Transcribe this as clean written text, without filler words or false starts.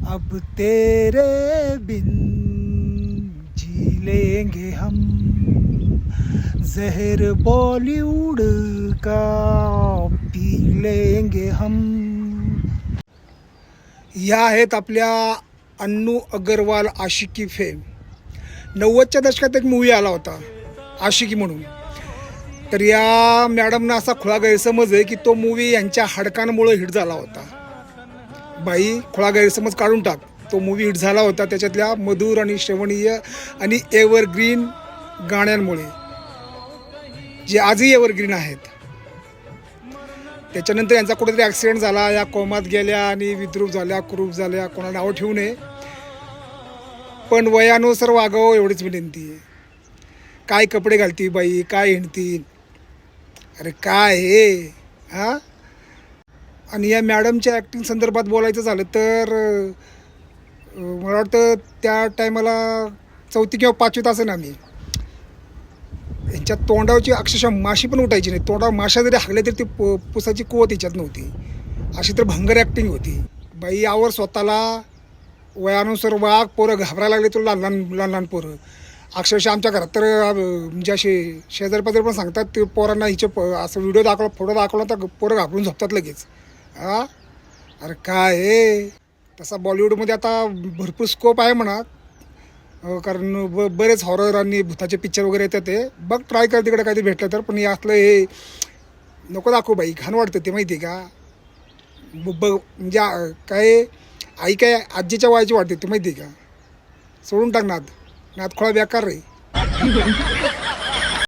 अब तेरे बिन जी लेंगे हम, जहर बॉलीवुड का पी लेंगे हम. या आहेत आपल्या अन्नू अग्रवाल आशिकी फेम. 90च्या दशकात एक मूवी आला होता आशिकी म्हणून. तर या मॅडमना असा खुळा गैरसमज आहे की तो मूवी यांच्या हाडकांमुळे हिट झाला होता. बाई, खुळा गैरसमज काढून टाक. तो मूवी हिट झाला होता त्याच्यातल्या मधुर आणि श्रवणीय आणि एव्हरग्रीन गाण्यांमुळे, जे आजही एव्हरग्रीन आहेत. त्याच्यानंतर यांचा कुठेतरी ॲक्सिडेंट झाला, या कोमात गेल्या आणि विद्रूप झाल्या, कुरूप झाल्या. कोणाला नाव ठेवू नये, पण वयानुसार वागावं एवढीच विनंती आहे. काय कपडे घालती बाई, काय हिंडती, अरे काय हे हां. आणि या मॅडमच्या ॲक्टिंग संदर्भात बोलायचं झालं तर मला वाटतं त्या टायमाला 4थी किंवा 5वीत असेल आम्ही. यांच्या तोंडावरची अक्षरशः माशी पण उठायची नाही. तोंडावर माशा जरी हागल्या तरी ती पुसाची कुवत याच्यात नव्हती. अशी तर भंगर ॲक्टिंग होती. बाई, यावर स्वतःला वयानुसार वाघ. पोरं घाबरायला लागले तर लहान लहान लहान लहान पोरं. अक्षरशः आमच्या घरात तर म्हणजे असे शेजारी पाजारी पण सांगतात ते पोरांना हिचे असं व्हिडिओ दाखवला, फोटो दाखवला तर पोरं घाबरून झोपतात लगेच. हां, अरे काय हे. तसा बॉलिवूडमध्ये आता भरपूर स्कोप आहे म्हणा, कारण बरेच हॉरर आणि भूताचे पिक्चर वगैरे येतात. ते बघ, ट्राय कर तिकडे काहीतरी भेटलं तर. पण हे असलं हे नको दाखवू बाई, घाण वाटतं ते, माहिती आहे का. म्हणजे काय आई काय आजीच्या वयाची वाटते ते, माहिती आहे का. सोडून टाक नाद. नाद खोळा बेकार रे.